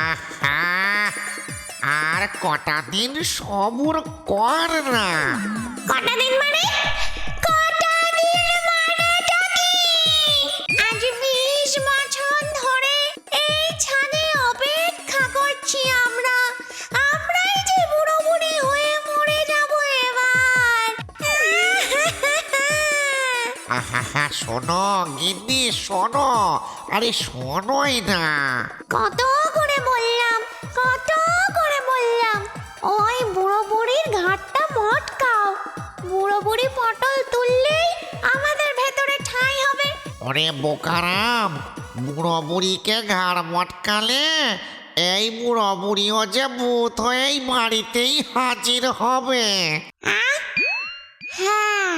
আহা, আর কটা দিন সবুর কর না। কটা দিন মানে? কটা দিন মানেটা কি? আজ 20 বছর ধরে এই ছাদে অপেক্ষা করছি আমরা। আমরাই যে বুড়ো বুড়ি হয়ে মরে যাব এবার। আহা, শোনো গিন্নি শোনো, আরে শোনোই না। কত করে বললাম, কত করে বললাম, ওই বুড়ো বুড়ির ঘাটটা মটকাও। বুড়ো বুড়ি পটল তুললেই আমাদের ভেতরে ঠাঁই হবে। ওরে বোকারাম, বুড়ো বুড়িকে ঘাড় মটকালে এই বুড়ো বুড়িও যে ভূত হয়েই বাড়িতেই হাজির হবে। হ্যাঁ,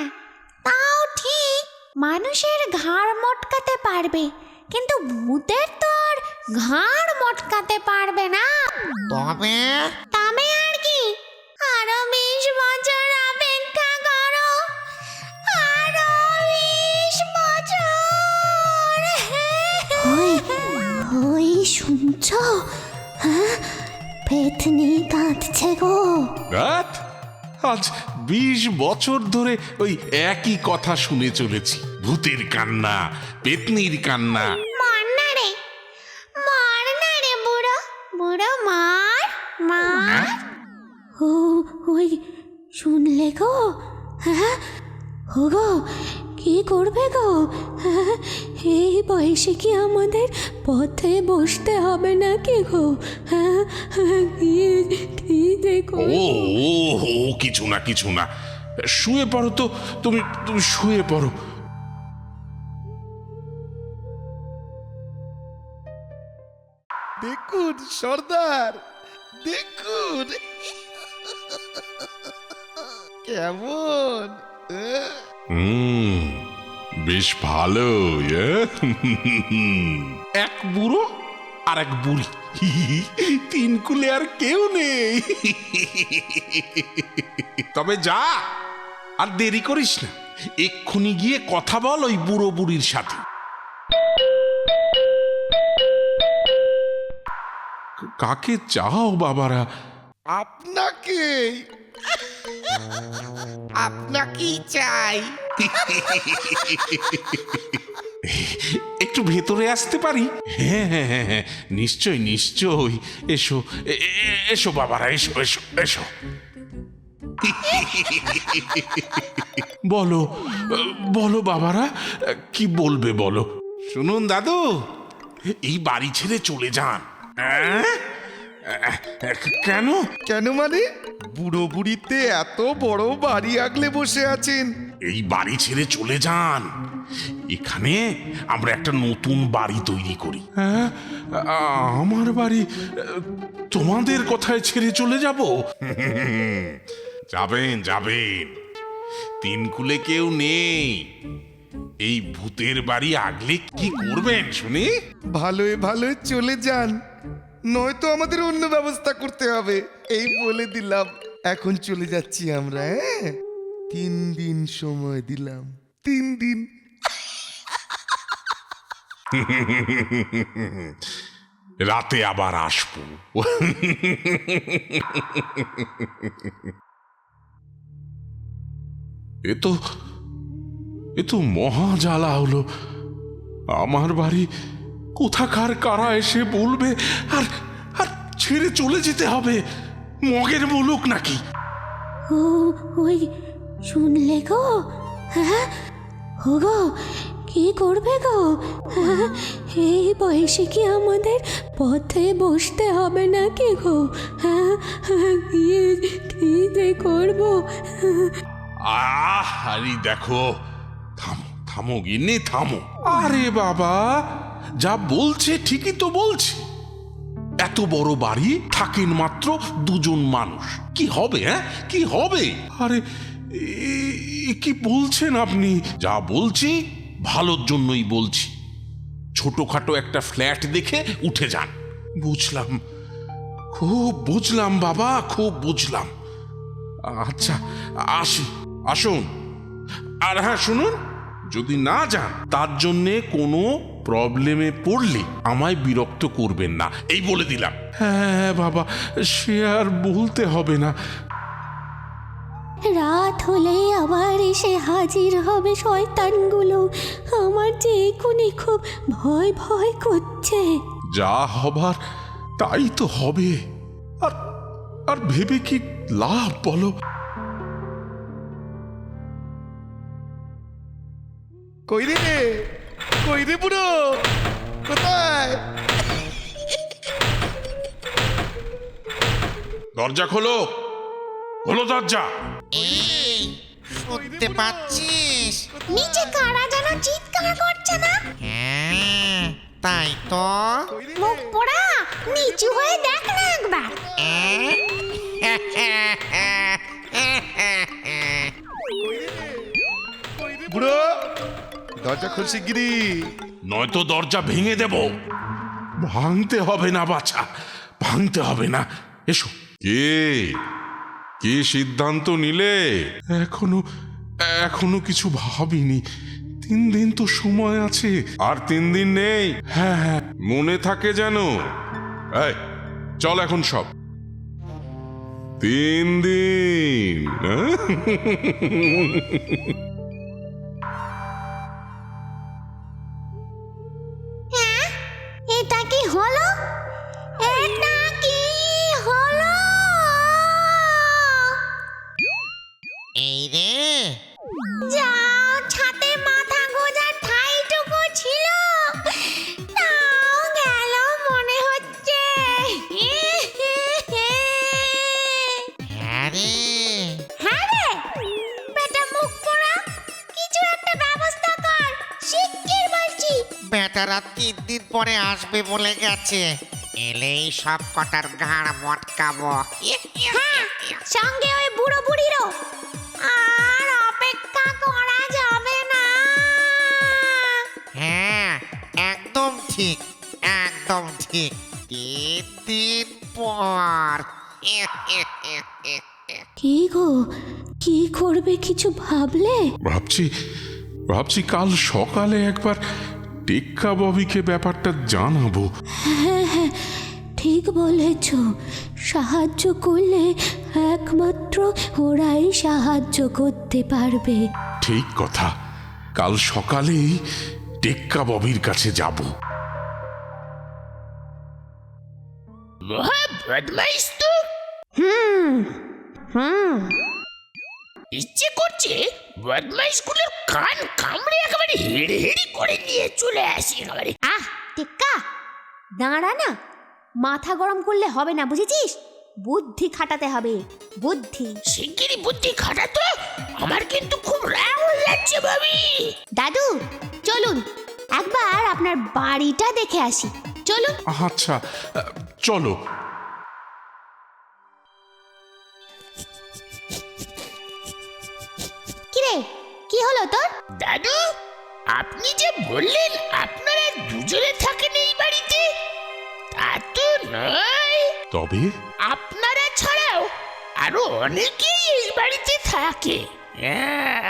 তাও ঠিক। মানুষের ঘাড় মটকাতে পারবে, কিন্তু ভূতের তো আর ঘাড় মটকাতে পারবে না। তবে তবে আর কি? আরো 20 বছর অপেক্ষা করো, আরো 20 বছর। ওই শুনছো? হ্যাঁ, পেতনি কাঁদছে গো। রাত আজ 20 বছর ধরে ওই একই কথা শুনে চলেছি। ভূতের কান্না, পেতনির কান্না। মর না রে, মর না রে বুড়ো, বুড়ো মর, মর। ওই শুনলে গো? হ্যাঁ, ও গো, কি করবে গো? হ্যাঁ, এই বয়সে কি আমাদের পথে বসতে হবে নাকি গো? হ্যাঁ, কি দেখো। ও ও ও, কিছু না কিছু না, শুয়ে পড়ো তো, তুমি তুমি শুয়ে পড়ো। দেখুন সর্দার, দেখুন কেমন। বেশ ভালো। এক বুড়ো আর এক বুড়ি, তিন কুলে আর কেউ নেই। তবে যা, আর দেরি করিস না, এক্ষুনি গিয়ে কথা বল ওই বুড়ো বুড়ির সাথে। কাকে চাও বাবারা? আপনাকে, আপনাকেই চাই। একটু ভেতরে আসতে পারি? হ্যাঁ হ্যাঁ হ্যাঁ হ্যাঁ, নিশ্চয় নিশ্চয়, এসো এসো বাবারা, এসো এসো এসো। বলো বলো বাবারা, কি বলবে বলো। শুনুন দাদু, এই বাড়ি ছেড়ে চলে যান। কেন? কেন মানে? বুড়ো বুড়িতে এত বড় বাড়ি আগলে বসে আছেন। এই বাড়ি ছেড়ে চলে যান, এখানে আমরা একটা নতুন বাড়ি তৈরি করি। হ্যাঁ, আমার বাড়ি তোমাদের কথায় ছেড়ে চলে যাব? যাবেন যাবেন, তিন কুলে কেউ নেই, এই ভূতের বাড়ি আগলে কি করবেন শুনি? ভালোই ভালোই চলে যান, নয়তো আমাদের অন্য ব্যবস্থা করতে হবে। এই বলে দিলাম, এখন চলে যাচ্ছি আমরা। হ্যাঁ, 3 দিন সময় দিলাম, 3 দিন। রাতে আবার আসবো। এ তো মহা জ্বালা হলো। আমার বাড়ি কোথাকার কারা এসে বলবে, আর আর ছেড়ে চলে যেতে হবে। মগের মুলুক নাকি? ওই শুনলে গো? হ্যাঁ, ও গো, কি করবে গো? হ্যাঁ, এই বয়সে কি আমাদের পথে বসতে হবে নাকি গো? হ্যাঁ, কি যে করবো। আরে দেখো, থামো থামো গিন্নি থামো। আরে বাবা, যা বলছে ঠিকই তো বলছে। এত বড় বাড়ি, থাকেন মাত্র 2 জন মানুষ, কি হবে? হ্যাঁ, কি হবে? আরে কি বলছেন আপনি? যা বলছি ভালোর জন্যই বলছি। ছোটখাটো একটা ফ্ল্যাট দেখে উঠে যান। বুঝলাম, খুব বুঝলাম বাবা, খুব বুঝলাম। আচ্ছা আসি, আসুন। আর হ্যাঁ শুনুন, যদি না যান তার জন্যে কোনো প্রবলেমে পড়লে আমায় বিরক্ত করবেন না, এই বলে দিলাম। হ্যাঁ বাবা, সে আর বলতে হবে না। রাত হলে আবার এসে হাজির হবে শয়তানগুলো। আমার যে এখনই খুব ভয় ভয় করছে। যা হবার তাই তো হবে, আর আর ভেবে কি লাভ বলো? কই রে বুড়ো, কোথায়? দরজা খোলো, খোলো দরজা। এই শুনতে পাচ্ছিস? নিচে কারা যেন চিৎকার করছে না? হ্যাঁ তাই তো। মুখ পোড়া, নিচু হয়ে দেখ না একবার। বুড়ো, দরজা খুল শিগগিরি। নয়তো দরজা ভেঙে দেব। ভাঙতে হবে না বাছা, ভাঙতে হবে না। এসো। কি সিদ্ধান্ত নিলে? এখনো কিছু ভাবিনি। 3 দিন তো সময় আছে। আর 3 দিন নেই। হ্যাঁ, মনে থাকে যেন। এই চল এখন সব। 3 দিন। এটা কি হলো? এটা কি হলো? এই রে, যাও, ছাতে মাথা গোজার ঠাইটুকু ছিল, তাও গেল মনে হচ্ছে। হ্যাঁ রে, হ্যাঁ রে, বেটা মুখ পোড়া, কিছু একটা ব্যবস্থা কর, শিগগির বলছি। বেটারা 3 দিন পরে আসবে বলে গেছে। এলেই সব কটার ঘাড় মটকাবো। হ্যাঁ, সঙ্গে ওই বুড়ো বুড়িরও। আর অপেক্ষা করা যাবে না। হ্যাঁ একদম ঠিক, একদম ঠিক। 3 দিন পর। কি গো, কি করবে কিছু ভাবলে? ভাবছি কাল সকালে একবার টেক্কা ববিকে ব্যাপারটা জানাবো। হ্যাঁ, ঠিক বলেছ। সাহায্য করলে একমাত্র ওরাই সাহায্য করতে পারবে। ঠিক কথা, কাল সকালেই টেক্কা ববির কাছে যাব। বদমাইশ তো। ইচ্ছে করছে বদমাইশগুলোর কান কামড়ে একেবারে হেড়ে হেড়ে করে নিয়ে চলে আসি একেবারে। আহ টেক্কা, দাঁড়া না, মাথা গরম করলে হবে না, বুঝেছিস? বুদ্ধি খাটাতে হবে, বুদ্ধি। শিগগিরই বুদ্ধি খাটাতো, আমার কিন্তু খুব রাগ হয়ে যাচ্ছে ভাবি। দাদু চলুন একবার আপনার বাড়িটা দেখে আসি, চলুন। আচ্ছা, চলো। কিরে, কি হলো তোর? দাদু, আপনি যে বললেন আপনারা দুজনে থাকেন এই বাড়িতে, তা তো নয়। তবে আপনারা ছাড়াও আরো অনেকেই এই বাড়িতে থাকে। হ্যাঁ,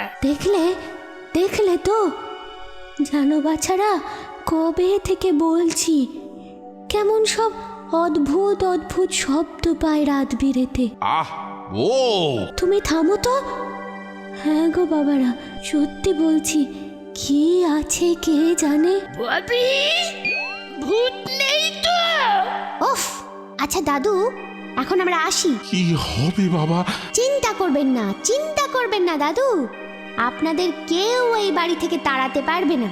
দেখলে তো, জানো বাছারা, কবে থেকে বলছি, কেমন সব অদ্ভুত অদ্ভুত শব্দ পায় রাত বিরেতে। ও তুমি থামো তো। হ্যাঁ গো বাবারা, সত্যি বলছি, কি আছে কে জানে। ভাবি, ভূত নেই তো? উফ, আচ্ছা দাদু, এখন আমরা আসি। কি হবে বাবা? চিন্তা করবেন না দাদু, আপনাদের কেউ এই বাড়ি থেকে তাড়াতে পারবে না।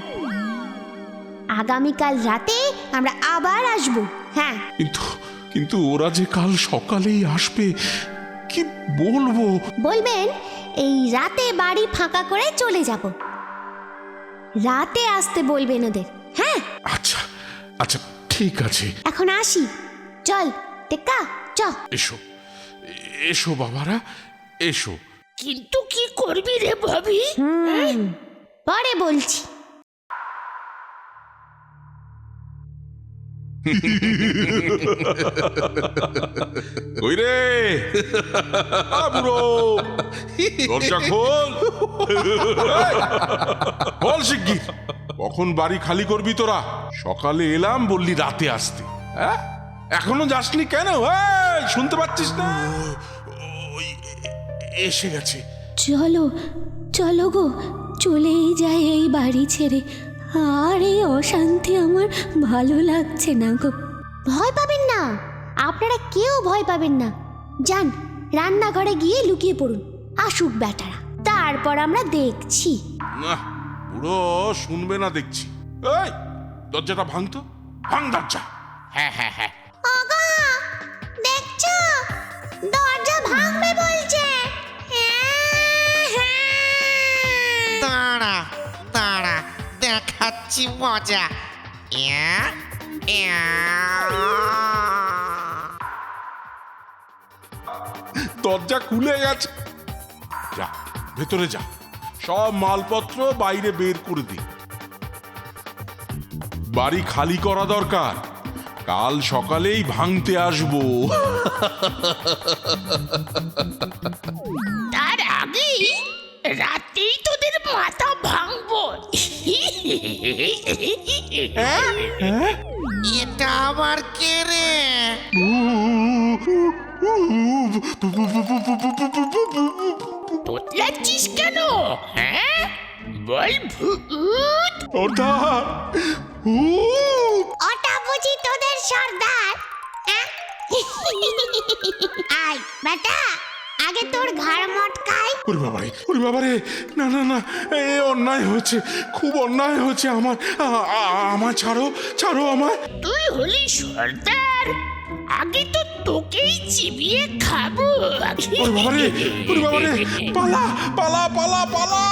আগামীকাল রাতে আমরা আবার আসব। হ্যাঁ, কিন্তু ওরা যে কাল সকালেই আসবে, কি বলবো? বলবেন এই রাতে বাড়ি ফাঁকা করে চলে যাব। রাতে আসতে বলবেন ওদের। হ্যাঁ, আচ্ছা আচ্ছা, ঠিক আছে। এখন আসি, চল টেক্কা, চল। এসো বাবারা, এসো। কিন্তু কি করবি রে ভাবি? পরে বলছি। ওই রে বুড়ো, দরজা খোল। বল শিগগির, কখন বাড়ি খালি করবি তোরা? সকালে এলাম, বললি রাতে আসতে, হ্যাঁ? এখনো যাসনি কেন? এই, শুনতে পাচ্ছিস না? ওই এসে গেছে। চলো চলো গো, চলেই যাই এই বাড়ি ছেড়ে। আর এই অশান্তি আমার ভালো লাগছে না গো। ভয় পাবেন না, আপনারা কেউ ভয় পাবেন না। যান, রান্নাঘরে গিয়ে লুকিয়ে পড়ুন। আসুক বেটারা, তারপর আমরা দেখছি। না, বুড়ো শুনবে না দেখছি। এই, দরজাটা ভাঙতো, ভাঙ দরজা। হ্যাঁ হ্যাঁ হ্যাঁ, ওগো, দেখছো? দরজা ভাঙবে বলছে। দাঁড়া দাঁড়া, দেখাচ্ছি মজা। ইয়া, ইয়া। দরজা খুলে গেছে। যা, ভেতরে যা, সব মালপত্র বাইরে বের করে দে। বাড়ি খালি করা দরকার, কাল সকালেই ভাঙতে আসবো। তার আগেই রাতেই তোদের মাথা ভাঙবো। এটা আবার কে রে? তোতলাচ্ছিস কেন? হ্যাঁ, বল ভূত। সর্দার, ওটা বুঝি তোদের সর্দার? আয় বেটা, আগে তোর ঘাড় মটকাই। ওরে বাবারে, না না না, এ অন্যায় হয়েছে, খুব অন্যায় হয়েছে। আমার ছাড়ো, ছাড়ো আমার। তুই হলি সর্দার, আগে তো তোকেই চিবিয়ে খাবো। ওরে বাবারে, পালা পালা পালা পালা।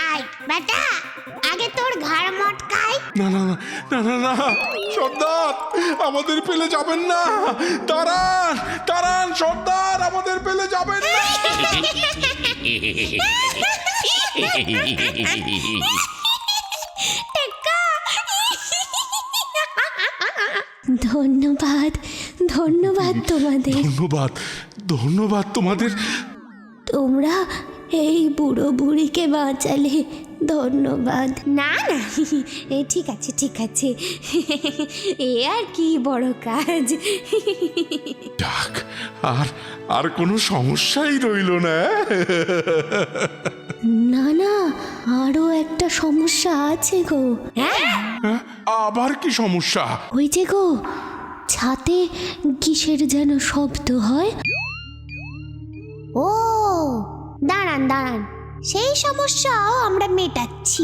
আয় বেটা, আগে তোর ঘাড় মটকাই। না না না না না না, সর্দার আমাদের পেলে যাবেন না। দাঁড়ান দাঁড়ান, সর্দার আমাদের পেলে যাবেন না। ধন্যবাদ, ধন্যবাদ তোমাদের। ধন্যবাদ, ধন্যবাদ তোমাদের। তোমরা এই বুড়ো বুড়িকে বাঁচালে, ধন্যবাদ। না না, ঠিক আছে ঠিক আছে, এ আর কি বড় কাজ। যাক, আর কোনো সমস্যাই রইল না। না না, আরো একটা সমস্যা আছে গো। হ্যাঁ? আবার কি সমস্যা? ওই যে গো, ছাতে কিসের যেন শব্দ হয়। ও, দাঁড়ান দাঁড়ান, সেই সমস্যাও আমরা মেটাচ্ছি।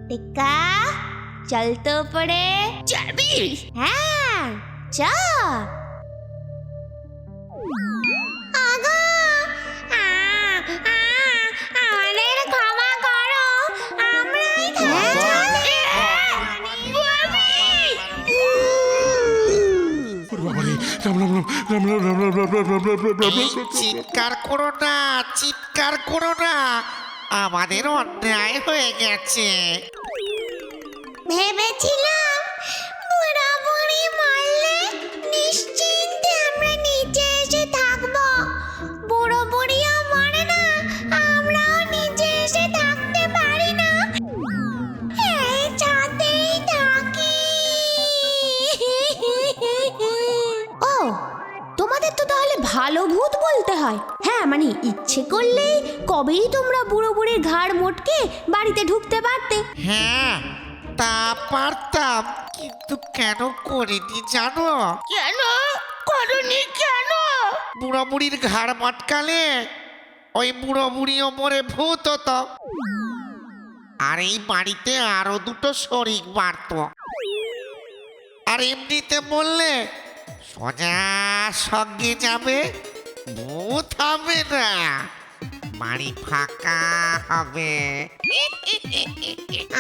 টেক্কা, চল তো পড়ে যাবি? হ্যাঁ, চল। আগো, আমাদের ক্ষমা করো, আমরাই ওরে বাবারে, রাম রাম রাম রাম রাম রাম রাম রাম রাম রাম রাম রাম রাম। চিৎকার করো না, চিৎকার করো না, আমাদের অন্যায় হয়ে গেছে। ভেবেছিলাম বুড়া বুড়ি মরলে নিশ্চিন্তে আমরা নিচে এসে থাকবো। বুড়ো বুড়িও মরে না, আমরাও নিচে এসে থাকতে পারি না, এই ছাদেই থাকি। ও, তোমাদের তো তাহলে ভালো ভূত বলতে হয়। হ্যাঁ, মানে ইচ্ছে করলেই কবেই তোমরা বুড়ো বুড়ির ঘাড় মোটকে বাড়িতে ঢুকতে পারতে। হ্যাঁ, তা পারতাম, কিন্তু কেন করিনি জানো? কেন করনি কেন? বুড়ো বুড়ির ঘাড় মটকালে ওই বুড়ো বুড়িও মরে ভূত হতো, আর এই বাড়িতে আরো দুটো শরিক বাড়তো। আর এমনিতে বললে সোজা সঙ্গে যাবে, ভূত হবে না, বাড়ি ফাঁকা হবে।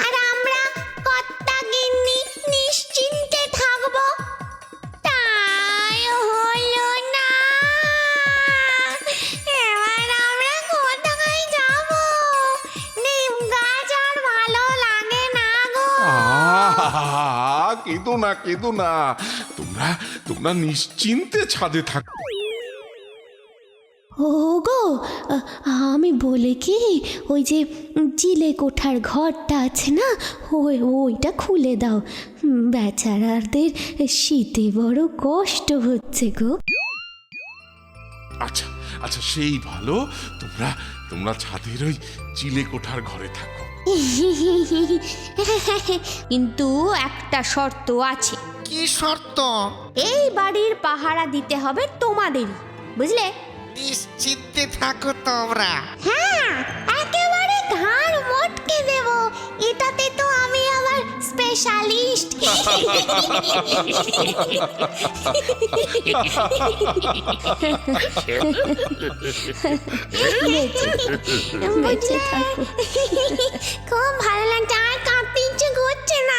আর আমরা কর্তা গিন্নি নিশ্চিন্তে থাকবো, তাই হলো না। এবার আমরা কোথায় যাব? নিম গাছ আর ভালো লাগে না গো। কেঁদো না, কেঁদো না, তোমরা তোমরা নিশ্চিন্তে ছাদে থাক। ও গো, আমি বলে কি, ওই যে চিলে কোঠার ঘরটা আছে না, ওইটা খুলে দাও। বেচারাদের শীতে বড় কষ্ট হচ্ছে গো। আচ্ছা আচ্ছা, সেই ভালো। তোমরা তোমরা ছাদের ওই চিলে কোঠার ঘরে থাকো। কিন্তু একটা শর্ত আছে। কি শর্ত? এই বাড়ির পাহারা দিতে হবে তোমাদেরই, বুঝলে? নিশ্চিন্তে থাকো তোমরা। হ্যাঁ, একেবারে ঘাড় মটকে দেব, এটাতে তো আমি আবার স্পেশালিস্ট। বেঁচে থাকো। খুব ভালো লাগছে, আর কাঁদতে ইচ্ছে করছে না।